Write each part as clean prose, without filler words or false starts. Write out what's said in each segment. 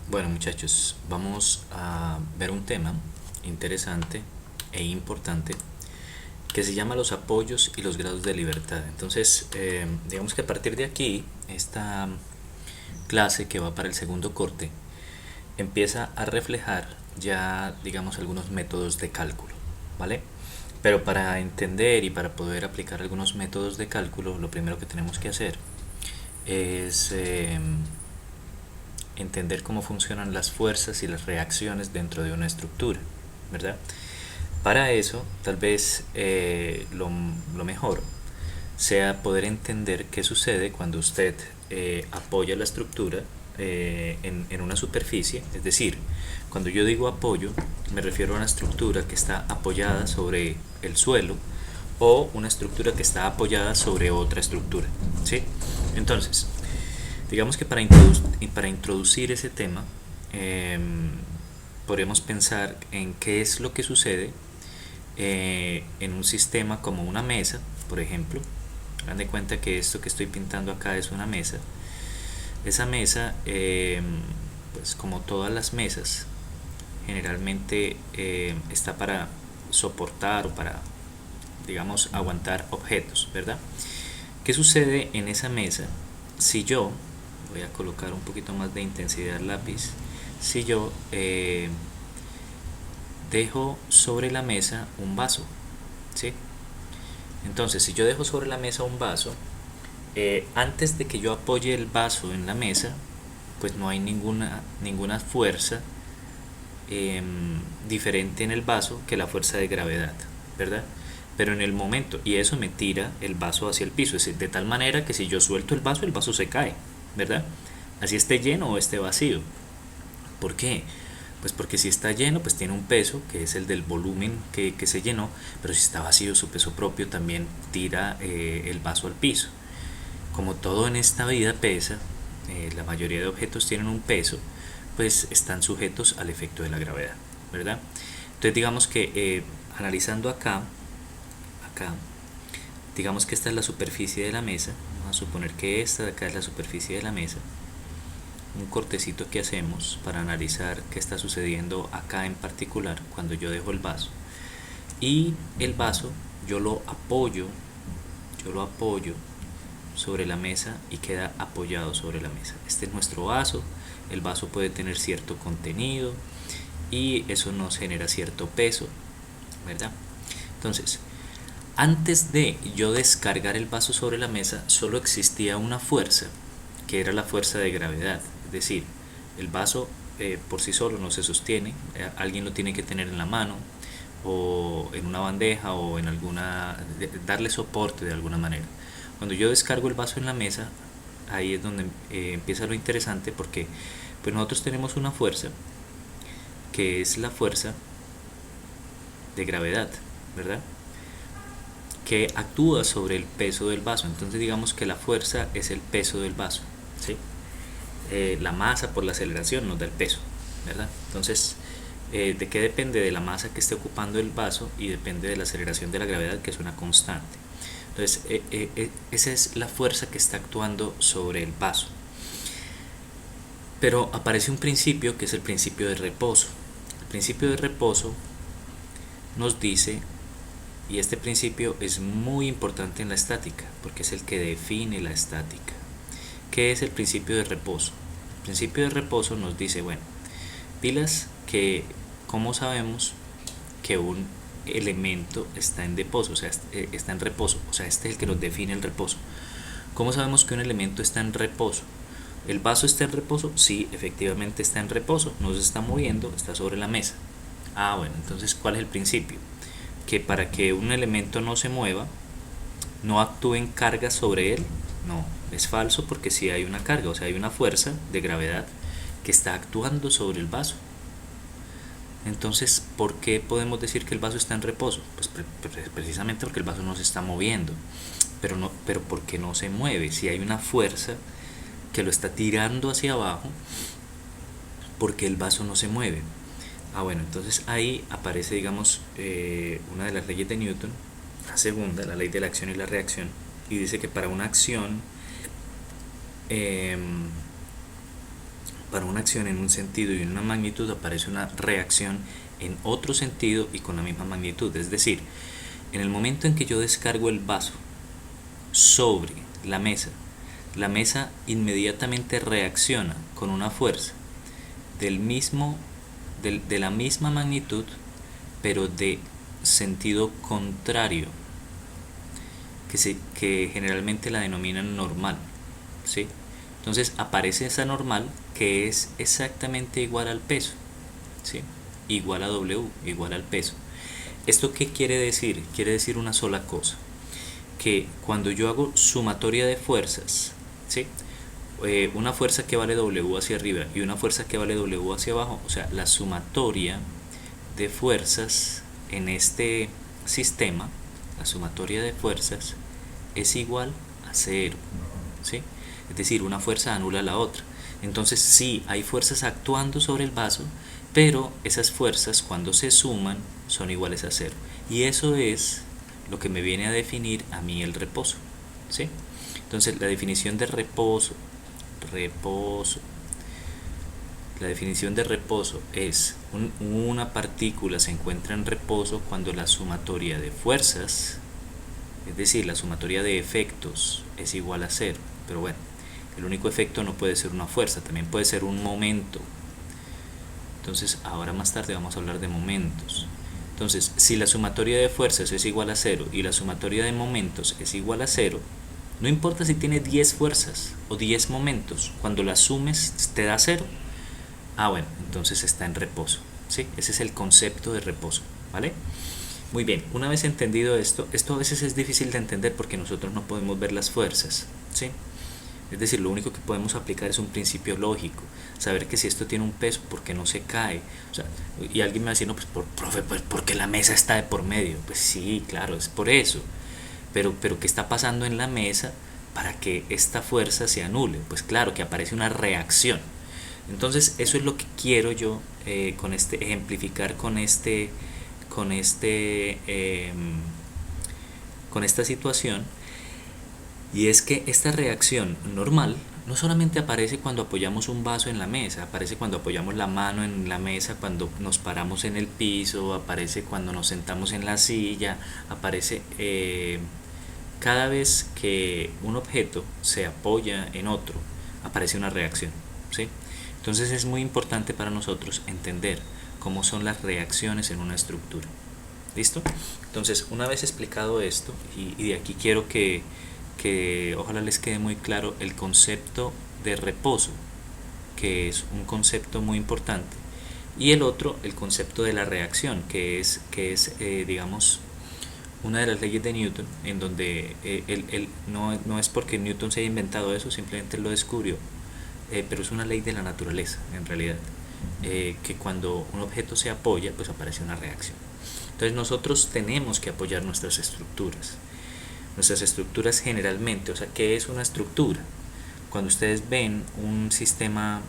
Bueno, muchachos, vamos a ver un tema interesante e importante que se llama los apoyos y los grados de libertad. Entonces, digamos que a partir de aquí, esta clase que va para el segundo corte empieza a reflejar ya, digamos, algunos métodos de cálculo, ¿vale? Pero para entender y para poder aplicar algunos métodos de cálculo, lo primero que tenemos que hacer es entender cómo funcionan las fuerzas y las reacciones dentro de una estructura, ¿verdad? Para eso, tal vez lo mejor sea poder entender qué sucede cuando usted apoya la estructura en una superficie. Es decir, cuando yo digo apoyo, me refiero a una estructura que está apoyada sobre el suelo o una estructura que está apoyada sobre otra estructura, ¿sí? Entonces, digamos que para introducir ese tema, podríamos pensar en qué es lo que sucede en un sistema como una mesa, por ejemplo. Hagan de cuenta que esto que estoy pintando acá es una mesa. Esa mesa, pues como todas las mesas, generalmente está para soportar o para, digamos, aguantar objetos, ¿verdad? ¿Qué sucede en esa mesa si yo, voy a colocar un poquito más de intensidad al lápiz, si yo dejo sobre la mesa un vaso, ¿sí? Entonces, si yo dejo sobre la mesa un vaso, antes de que yo apoye el vaso en la mesa, pues no hay ninguna fuerza diferente en el vaso que la fuerza de gravedad, ¿verdad? Pero en el momento, y eso me tira el vaso hacia el piso, es decir, de tal manera que si yo suelto el vaso se cae, ¿verdad? Así esté lleno o esté vacío. ¿Por qué? Pues porque si está lleno, pues tiene un peso, que es el del volumen que se llenó, pero si está vacío, su peso propio también tira el vaso al piso. Como todo en esta vida pesa, la mayoría de objetos tienen un peso, pues están sujetos al efecto de la gravedad, ¿verdad? Entonces digamos que analizando acá, digamos que esta es la superficie de la mesa, vamos a suponer que esta de acá es la superficie de la mesa, un cortecito que hacemos para analizar qué está sucediendo acá en particular cuando yo dejo el vaso. Y el vaso yo lo apoyo sobre la mesa y queda apoyado sobre la mesa. Este es nuestro vaso, el vaso puede tener cierto contenido y eso nos genera cierto peso, ¿verdad? Entonces, antes de yo descargar el vaso sobre la mesa, solo existía una fuerza, que era la fuerza de gravedad. Es decir, el vaso por sí solo no se sostiene, alguien lo tiene que tener en la mano o en una bandeja o en darle soporte de alguna manera. Cuando yo descargo el vaso en la mesa, ahí es donde empieza lo interesante, porque pues nosotros tenemos una fuerza que es la fuerza de gravedad, ¿verdad? Que actúa sobre el peso del vaso. Entonces digamos que la fuerza es el peso del vaso, ¿sí? La masa por la aceleración nos da el peso, ¿verdad? Entonces, ¿de qué depende? De la masa que esté ocupando el vaso y depende de la aceleración de la gravedad, que es una constante. Entonces, esa es la fuerza que está actuando sobre el vaso. Pero aparece un principio que es el principio de reposo. El principio de reposo nos dice, y este principio es muy importante en la estática, porque es el que define la estática. ¿Qué es el principio de reposo? El principio de reposo nos dice, bueno, pilas que, ¿cómo sabemos que un elemento está en reposo? O sea, está en reposo. O sea, este es el que nos define el reposo. ¿Cómo sabemos que un elemento está en reposo? ¿El vaso está en reposo? Sí, efectivamente está en reposo. No se está moviendo, está sobre la mesa. Ah, bueno, entonces, ¿cuál es el principio? Que para que un elemento no se mueva, no actúen cargas sobre él. No, es falso, porque si hay una carga, o sea, hay una fuerza de gravedad que está actuando sobre el vaso. Entonces, ¿por qué podemos decir que el vaso está en reposo? Pues precisamente porque el vaso no se está moviendo. Pero ¿por qué no se mueve? Si hay una fuerza que lo está tirando hacia abajo, ¿por qué el vaso no se mueve? Ah, bueno, entonces ahí aparece, digamos, una de las leyes de Newton, la segunda, la ley de la acción y la reacción, y dice que para una acción, para una acción en un sentido y en una magnitud aparece una reacción en otro sentido y con la misma magnitud. Es decir, en el momento en que yo descargo el vaso sobre la mesa inmediatamente reacciona con una fuerza de la misma magnitud, pero de sentido contrario, que generalmente la denominan normal, ¿sí? Entonces aparece esa normal que es exactamente igual al peso, ¿sí? Igual a W, igual al peso. ¿Esto qué quiere decir? Quiere decir una sola cosa, que cuando yo hago sumatoria de fuerzas, ¿sí? Una fuerza que vale W hacia arriba y una fuerza que vale W hacia abajo, o sea, la sumatoria de fuerzas en este sistema, la sumatoria de fuerzas es igual a cero, ¿sí? Es decir, una fuerza anula a la otra. Entonces sí, hay fuerzas actuando sobre el vaso, pero esas fuerzas cuando se suman son iguales a cero. Y eso es lo que me viene a definir a mí el reposo, ¿sí? Entonces la definición de reposo la definición de reposo es una partícula se encuentra en reposo cuando la sumatoria de fuerzas, es decir, la sumatoria de efectos es igual a cero. Pero bueno, el único efecto no puede ser una fuerza, también puede ser un momento. Entonces ahora más tarde vamos a hablar de momentos. Entonces, si la sumatoria de fuerzas es igual a cero y la sumatoria de momentos es igual a cero, no importa si tiene 10 fuerzas o 10 momentos, cuando las sumes te da cero. Bueno, entonces está en reposo, ¿sí? Ese es el concepto de reposo, ¿vale? Muy bien, una vez entendido esto a veces es difícil de entender porque nosotros no podemos ver las fuerzas, ¿sí? Es decir, lo único que podemos aplicar es un principio lógico, saber que si esto tiene un peso, ¿por qué no se cae? O sea, y alguien me va a decir, no, pues profe, pues porque la mesa está de por medio. Pues sí, claro, es por eso. Pero ¿qué está pasando en la mesa para que esta fuerza se anule? Pues claro, que aparece una reacción. Entonces eso es lo que quiero yo ejemplificar con esta situación, y es que esta reacción normal no solamente aparece cuando apoyamos un vaso en la mesa, aparece cuando apoyamos la mano en la mesa, cuando nos paramos en el piso, aparece cuando nos sentamos en la silla, aparece cada vez que un objeto se apoya en otro, aparece una reacción, ¿sí? Entonces es muy importante para nosotros entender cómo son las reacciones en una estructura. ¿Listo? Entonces, una vez explicado esto, y de aquí quiero que ojalá les quede muy claro el concepto de reposo, que es un concepto muy importante, y el otro, el concepto de la reacción, que es digamos, una de las leyes de Newton, en donde no es porque Newton se haya inventado eso, simplemente lo descubrió, pero es una ley de la naturaleza, en realidad, que cuando un objeto se apoya, pues aparece una reacción. Entonces nosotros tenemos que apoyar nuestras estructuras. Nuestras estructuras generalmente, o sea, ¿qué es una estructura? Cuando ustedes ven un sistema,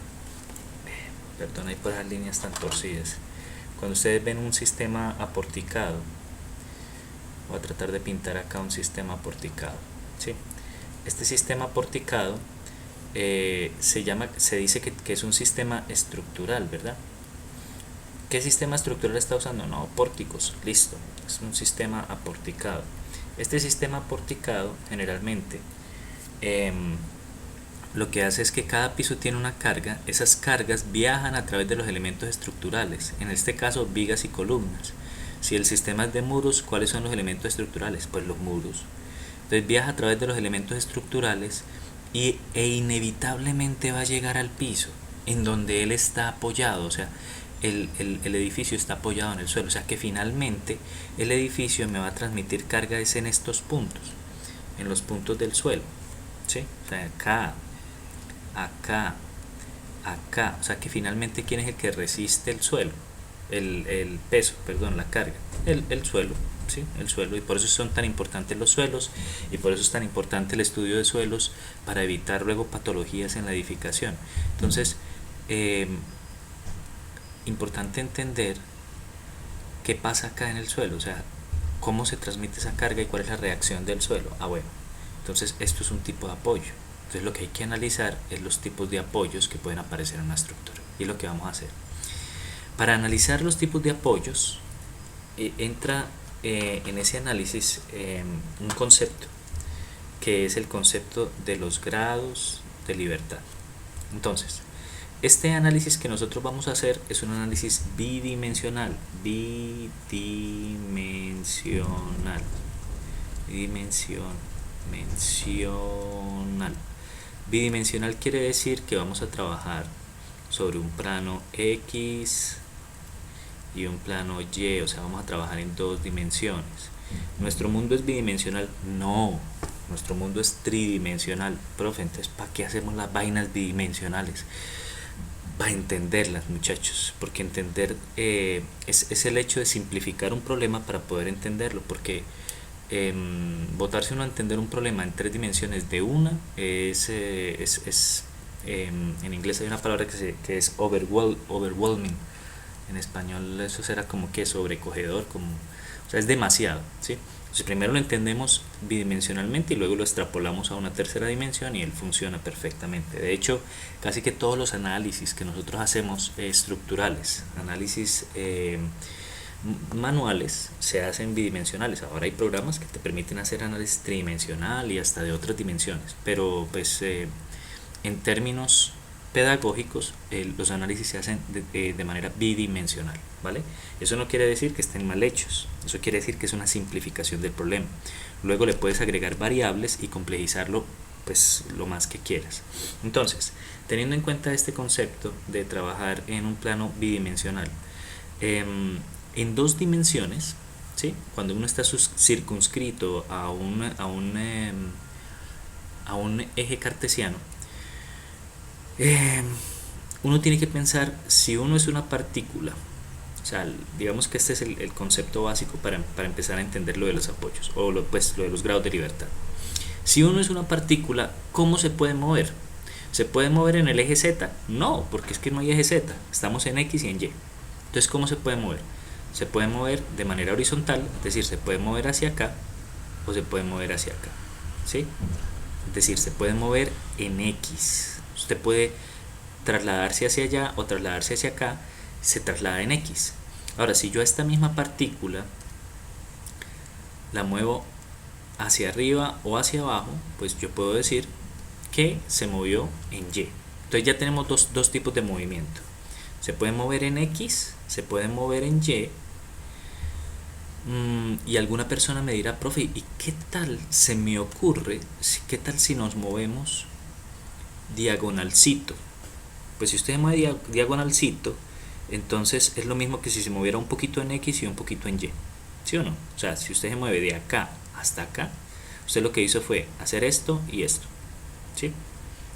perdón ahí por las líneas tan torcidas, cuando ustedes ven un sistema aporticado, voy a tratar de pintar acá un sistema aporticado, ¿sí? Este sistema aporticado se dice que es un sistema estructural, ¿verdad? ¿Qué sistema estructural está usando? No, pórticos, listo, es un sistema aporticado. Este sistema aporticado generalmente lo que hace es que cada piso tiene una carga, esas cargas viajan a través de los elementos estructurales, en este caso vigas y columnas. Si el sistema es de muros, ¿cuáles son los elementos estructurales? Pues los muros. Entonces viaja a través de los elementos estructurales e inevitablemente va a llegar al piso en donde él está apoyado, o sea, el edificio está apoyado en el suelo, o sea que finalmente el edificio me va a transmitir carga es en estos puntos, en los puntos del suelo, ¿sí? O sea, acá, o sea que finalmente ¿quién es el que resiste el suelo? El peso, perdón, la carga, el suelo, ¿sí? El suelo, y por eso son tan importantes los suelos, y por eso es tan importante el estudio de suelos para evitar luego patologías en la edificación. Entonces, importante entender qué pasa acá en el suelo, o sea, cómo se transmite esa carga y cuál es la reacción del suelo. Bueno, entonces esto es un tipo de apoyo, Entonces lo que hay que analizar es los tipos de apoyos que pueden aparecer en una estructura. Y es lo que vamos a hacer. Para analizar los tipos de apoyos, entra en ese análisis un concepto, que es el concepto de los grados de libertad. Entonces, este análisis que nosotros vamos a hacer es un análisis bidimensional. Bidimensional. Bidimensional quiere decir que vamos a trabajar sobre un plano X y un plano Y, o sea, vamos a trabajar en dos dimensiones. ¿Nuestro mundo es bidimensional? No, nuestro mundo es tridimensional. Profe, entonces ¿para qué hacemos las vainas bidimensionales? Para entenderlas, muchachos, porque entender es el hecho de simplificar un problema para poder entenderlo, porque botarse uno a entender un problema en tres dimensiones de una en inglés hay una palabra que es overwhelming. En español eso será como que sobrecogedor, como, o sea, es demasiado, ¿sí? Entonces primero lo entendemos bidimensionalmente y luego lo extrapolamos a una tercera dimensión y él funciona perfectamente. De hecho, casi que todos los análisis que nosotros hacemos estructurales, análisis manuales, se hacen bidimensionales. Ahora hay programas que te permiten hacer análisis tridimensional y hasta de otras dimensiones, pero pues en términos pedagógicos los análisis se hacen de manera bidimensional, ¿vale? Eso no quiere decir que estén mal hechos, eso quiere decir que es una simplificación del problema. Luego le puedes agregar variables y complejizarlo pues lo más que quieras. Entonces, teniendo en cuenta este concepto de trabajar en un plano bidimensional, en dos dimensiones, ¿sí? Cuando uno está circunscrito a un eje cartesiano, uno tiene que pensar si uno es una partícula. O sea, digamos que este es el concepto básico para empezar a entender lo de los apoyos o lo de los grados de libertad. Si uno es una partícula, ¿cómo se puede mover? ¿Se puede mover en el eje Z? No, porque es que no hay eje Z, estamos en X y en Y. Entonces, ¿cómo se puede mover? Se puede mover de manera horizontal, es decir, se puede mover hacia acá o se puede mover hacia acá, ¿sí? Es decir, se puede mover en X. Usted puede trasladarse hacia allá o trasladarse hacia acá, se traslada en X. Ahora, si yo a esta misma partícula la muevo hacia arriba o hacia abajo, pues yo puedo decir que se movió en Y. Entonces ya tenemos dos tipos de movimiento. Se puede mover en X, se puede mover en Y. Y alguna persona me dirá, profe, ¿y qué tal se me ocurre? ¿Qué tal si nos movemos diagonalcito? Pues si usted se mueve diagonalcito, entonces es lo mismo que si se moviera un poquito en X y un poquito en Y, ¿sí o no? O sea, si usted se mueve de acá hasta acá, usted lo que hizo fue hacer esto y esto, ¿sí?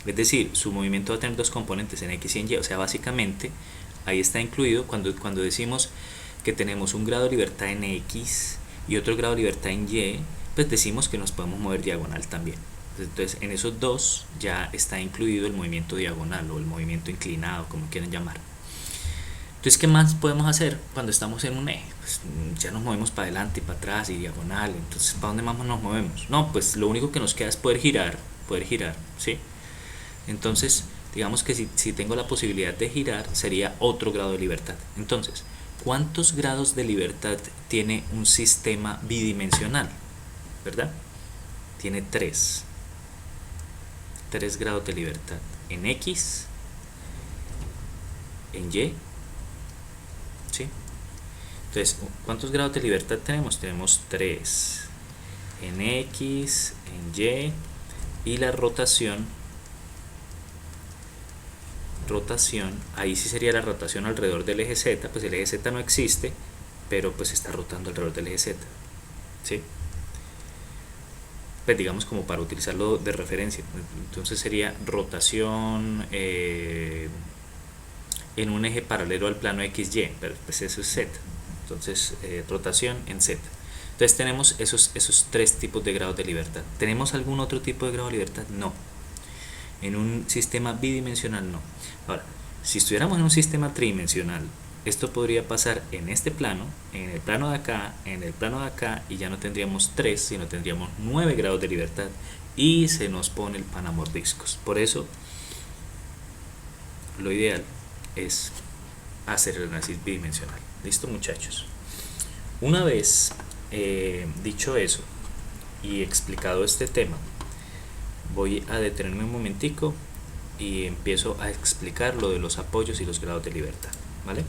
Es decir, su movimiento va a tener dos componentes en X y en Y. O sea, básicamente ahí está incluido cuando decimos que tenemos un grado de libertad en X y otro grado de libertad en Y, pues decimos que nos podemos mover diagonal también. Entonces en esos dos ya está incluido el movimiento diagonal o el movimiento inclinado, como quieran llamar. Entonces, ¿qué más podemos hacer cuando estamos en un eje? Pues ya nos movemos para adelante y para atrás y diagonal. Entonces, ¿para dónde más nos movemos? No, pues lo único que nos queda es poder girar, ¿sí? Entonces, digamos que si tengo la posibilidad de girar, sería otro grado de libertad. Entonces, ¿cuántos grados de libertad tiene un sistema bidimensional? ¿Verdad? Tiene 3 grados de libertad. En X, en Y, ¿sí? Entonces, ¿cuántos grados de libertad tenemos? Tenemos 3 en X, en Y, y la rotación, ahí sí sería la rotación alrededor del eje Z. Pues el eje Z no existe, pero pues está rotando alrededor del eje Z, ¿sí? Pues digamos como para utilizarlo de referencia. Entonces sería rotación en un eje paralelo al plano XY, pero pues eso es Z. Entonces rotación en Z. Entonces tenemos esos 3 tipos de grados de libertad. ¿Tenemos algún otro tipo de grado de libertad? No. En un sistema bidimensional no. Ahora, si estuviéramos en un sistema tridimensional, esto podría pasar en este plano, en el plano de acá, en el plano de acá, y ya no tendríamos 3, sino tendríamos 9 grados de libertad. y se nos pone el pan a mordiscos. Por eso lo ideal es hacer el análisis bidimensional. Listo, muchachos. Una vez dicho eso y explicado este tema, voy a detenerme un momentico y empiezo a explicar lo de los apoyos y los grados de libertad, ¿vale?